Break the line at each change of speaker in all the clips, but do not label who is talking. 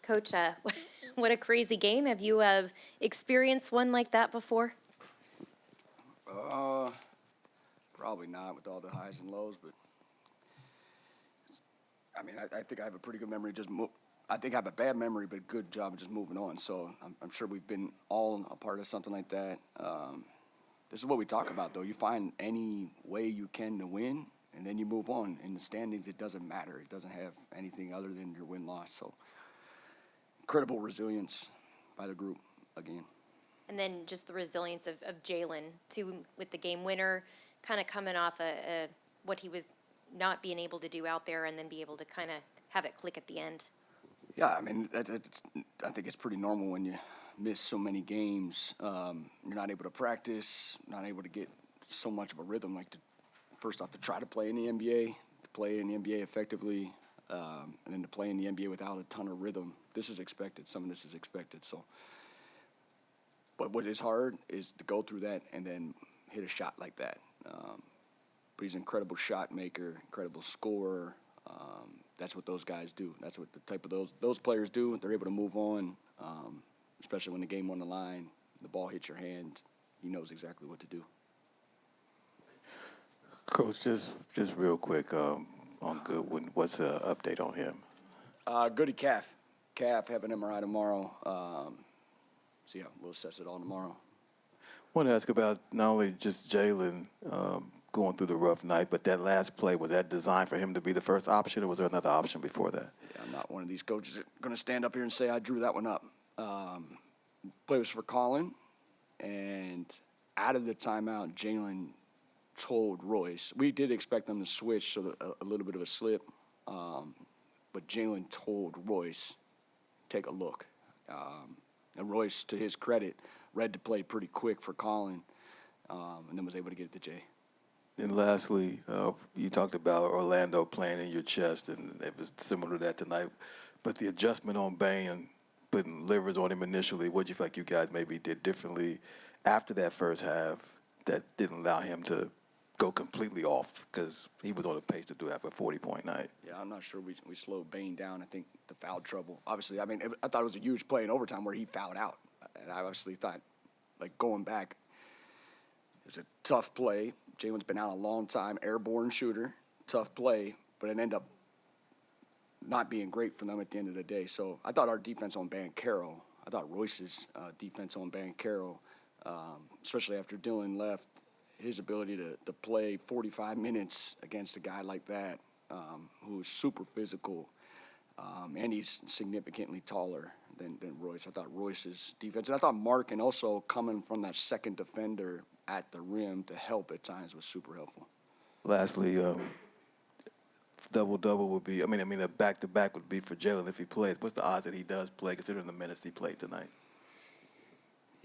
Coach, what a crazy game. Have you experienced one like that before?
Uh, Probably not with all the highs and lows, but I mean, I think I have a pretty good memory. I think I have a bad memory, but a good job of just moving on. So I'm sure we've been all a part of something like that. This is what we talk about, though. You find any way you can to win, and then you move on. In the standings, it doesn't matter. It doesn't have anything other than your win-loss. So incredible resilience by the group again.
And then just the resilience of Jalen, too, with the game winner, kind of coming off what he was not being able to do out there and then be able to kind of have it click at the end.
Yeah, I mean, I think it's pretty normal when you miss so many games. You're not able to practice, not able to get so much of a rhythm. First off, to try to play in the NBA, to play in the NBA effectively, and then to play in the NBA without a ton of rhythm. This is expected. Some of this is expected. So, but what is hard is to go through that and then hit a shot like that. But he's an incredible shot maker, incredible scorer. That's what those guys do. That's what the type of those players do. They're able to move on, especially when the game on the line, the ball hits your hand. He knows exactly what to do.
Coach, just real quick on Goodwin, what's the update on him?
Goody calf having MRI tomorrow. So yeah, we'll assess it all tomorrow.
I want to ask about not only just Jalen going through the rough night, but that last play, was that designed for him to be the first option, or was there another option before that?
Yeah, I'm not one of these coaches that going to stand up here and say I drew that one up. Play was for Colin, and out of the timeout, Jalen told Royce. We did expect them to switch, so a little bit of a slip, but Jalen told Royce, take a look. And Royce, to his credit, read the play pretty quick for Colin, and then was able to get it to Jay.
And lastly, you talked about Orlando playing in your chest, and it was similar to that tonight. But the adjustment on Bane and putting livers on him initially, what do you feel like you guys maybe did differently after that first half that didn't allow him to go completely off, because he was on a pace to do that for a 40-point night?
Yeah, I'm not sure we slowed Bane down. I think the foul trouble. Obviously, I mean, I thought it was a huge play in overtime where he fouled out. And I obviously thought, going back, it was a tough play. Jalen's been out a long time, airborne shooter, tough play, but it ended up not being great for them at the end of the day. So I thought our defense on Banchero, I thought Royce's defense on Banchero, especially after Dylan left, his ability to play 45 minutes against a guy like that, who's super physical, and he's significantly taller than Royce. I thought Royce's defense, and I thought Mark, and also coming from that second defender at the rim to help at times, was super helpful.
Lastly, double-double would be, a back-to-back would be for Jalen if he plays. What's the odds that he does play, considering the minutes he played tonight?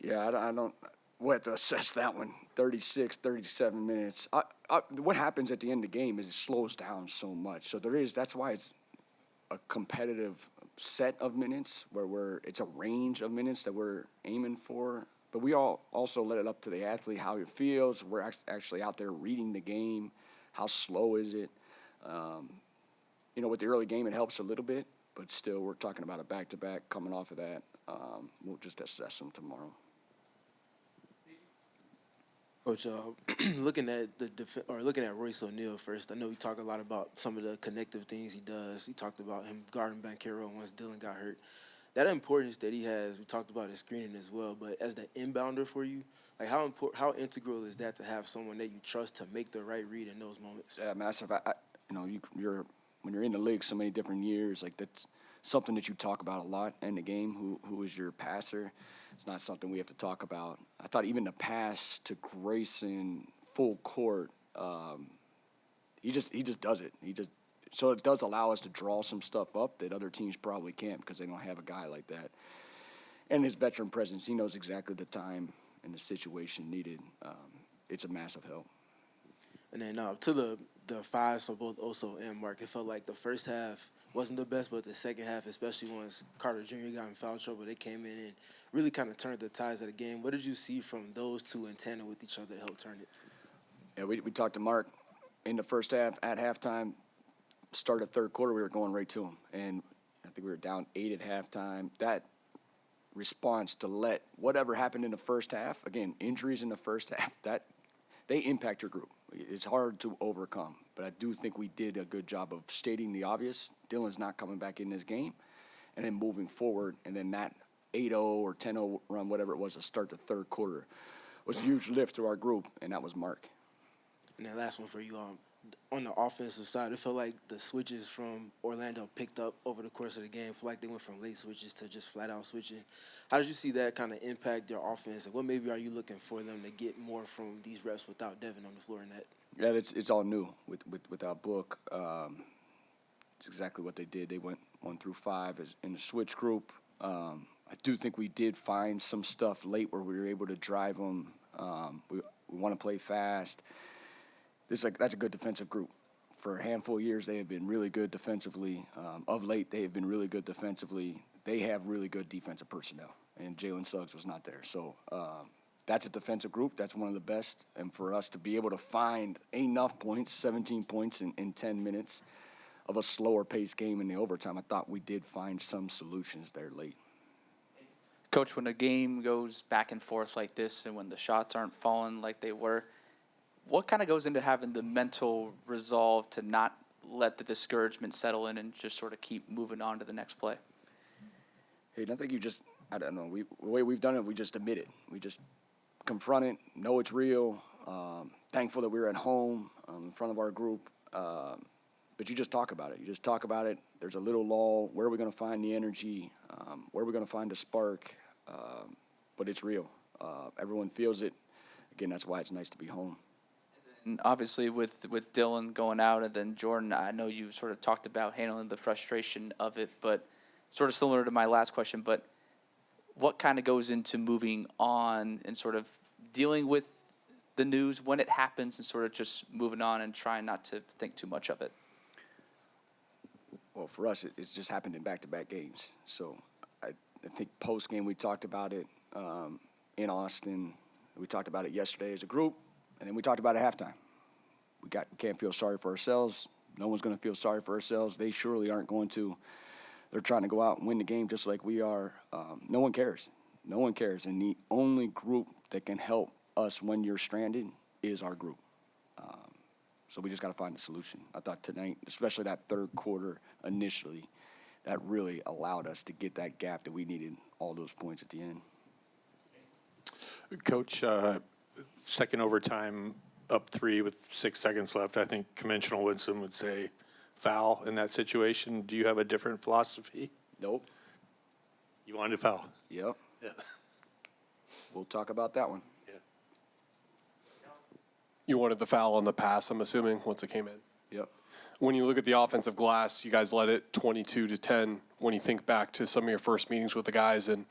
Yeah, I don't. We'll have to assess that one. 36, 37 minutes. What happens at the end of the game is it slows down so much. So that's why it's a competitive set of minutes where it's a range of minutes that we're aiming for. But we all also let it up to the athlete, how he feels. We're actually out there reading the game. How slow is it? With the early game, it helps a little bit. But still, we're talking about a back-to-back coming off of that. We'll just assess them tomorrow.
Coach, looking at looking at Royce O'Neal first, I know we talk a lot about some of the connective things he does. He talked about him guarding Banchero once Dylan got hurt. That importance that he has, we talked about his screening as well, but as the inbounder for you, how integral is that to have someone that you trust to make the right read in those moments?
Yeah, massive. When you're in the league so many different years, that's something that you talk about a lot in the game. Who is your passer? It's not something we have to talk about. I thought even the pass to Grayson full court, he just does it. So it does allow us to draw some stuff up that other teams probably can't, because they don't have a guy like that. And his veteran presence, he knows exactly the time and the situation needed. It's a massive help.
And then to the fives for both Oso and Mark, it felt like the first half wasn't the best, but the second half, especially once Carter Jr. got in foul trouble, they came in and really kind of turned the tides of the game. What did you see from those two in tandem with each other that helped turn it?
Yeah, we talked to Mark in the first half at halftime. Started third quarter, we were going right to him. And think we were down 8 at halftime. That response to let whatever happened in the first half, again, injuries in the first half, that they impact your group. It's hard to overcome, but I do think we did a good job of stating the obvious. Dylan's not coming back in this game, and then moving forward, and then that 8-0 or 10-0 run, whatever it was, to start the third quarter was a huge lift to our group, and that was Mark.
And then last one for you. On the offensive side, it felt like the switches from Orlando picked up over the course of the game. I feel like they went from late switches to just flat-out switching. How did you see that kind of impact your offense? And what maybe are you looking for them to get more from these reps without Devin on the floor in that?
Yeah, it's all new with our book. It's exactly what they did. They went 1 through 5 as in the switch group. I do think we did find some stuff late where we were able to drive them. We want to play fast. That's a good defensive group. For a handful of years, they have been really good defensively. Of late, they have been really good defensively. They have really good defensive personnel, and Jalen Suggs was not there. So that's a defensive group. That's one of the best. And for us to be able to find enough points, 17 points in 10 minutes of a slower-paced game in the overtime, I thought we did find some solutions there late.
Coach, when a game goes back and forth like this and when the shots aren't falling like they were, what kind of goes into having the mental resolve to not let the discouragement settle in and just sort of keep moving on to the next play?
Hey, I think I don't know. The way we've done it, we just admit it. We just confront it, know it's real. Thankful that we were at home in front of our group. But you just talk about it. You just talk about it. There's a little lull. Where are we going to find the energy? Where are we going to find the spark? But it's real. Everyone feels it. Again, that's why it's nice to be home.
And obviously with Dylan going out and then Jordan, I know you sort of talked about handling the frustration of it, but sort of similar to my last question, but what kind of goes into moving on and sort of dealing with the news when it happens and sort of just moving on and trying not to think too much of it?
Well, for us, it's just happened in back-to-back games. So I think post-game we talked about it in Austin. We talked about it yesterday as a group, and then we talked about it at halftime. We can't feel sorry for ourselves. No one's going to feel sorry for ourselves. They surely aren't going to. They're trying to go out and win the game just like we are. No one cares. No one cares. And the only group that can help us when you're stranded is our group. So we just got to find a solution. I thought tonight, especially that third quarter initially, that really allowed us to get that gap that we needed, all those points at the end.
Coach, second overtime, up 3 with 6 seconds left. I think conventional wisdom would say foul in that situation. Do you have a different philosophy?
Nope.
You wanted to foul?
Yep.
Yeah.
We'll talk about that one.
Yeah.
You wanted the foul on the pass, I'm assuming, once it came in.
Yep.
When you look at the offensive glass, you guys led it 22-10. When you think back to some of your first meetings with the guys and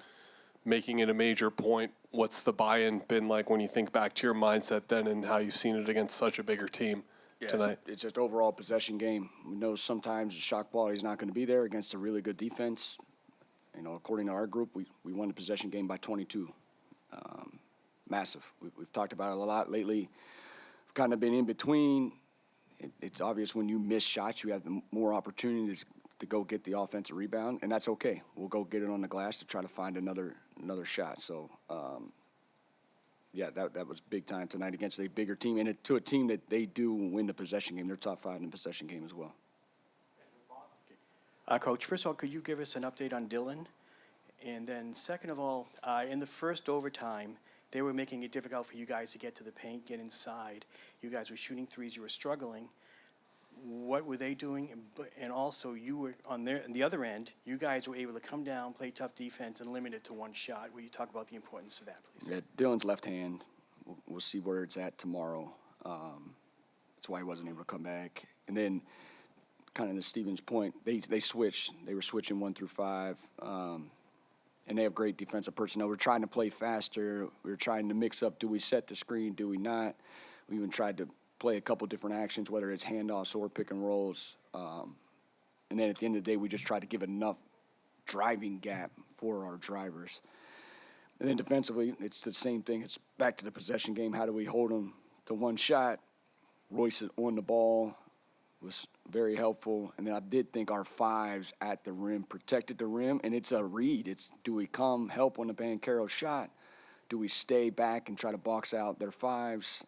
making it a major point, what's the buy-in been like when you think back to your mindset then and how you've seen it against such a bigger team tonight?
It's just overall possession game. We know sometimes the shot quality is not going to be there against a really good defense. You know, according to our group, we won the possession game by 22. Massive. We've talked about it a lot lately. We've kind of been in between. It's obvious when you miss shots, you have more opportunities to go get the offensive rebound, and that's okay. We'll go get it on the glass to try to find another shot. So, that was big time tonight against a bigger team, and to a team that they do win the possession game. They're top 5 in the possession game as well.
Coach, first of all, could you give us an update on Dylan? And then second of all, in the first overtime, they were making it difficult for you guys to get to the paint, get inside. You guys were shooting threes. You were struggling. What were they doing? And also, you were on the other end. You guys were able to come down, play tough defense, and limit it to one shot. Will you talk about the importance of that, please?
Yeah, Dylan's left hand. We'll see where it's at tomorrow. That's why he wasn't able to come back. And then, kind of to Steven's point, they switched. They were switching 1 through 5. And they have great defensive personnel. We're trying to play faster. We're trying to mix up, do we set the screen, do we not? We even tried to play a couple different actions, whether it's handoffs or pick and rolls. And then at the end of the day, we just try to give enough driving gap for our drivers. And then defensively, it's the same thing. It's back to the possession game. How do we hold them to one shot? Royce is on the ball. was very helpful. And then I did think our fives at the rim protected the rim, and it's a read. It's, do we come help on the Banchero shot? Do we stay back and try to box out their fives?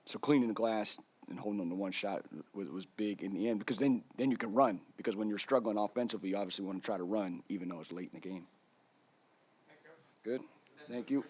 So cleaning the glass and holding on to one shot was big in the end, because then you can run. Because when you're struggling offensively, you obviously want to try to run, even though it's late in the game. Good. Thank you.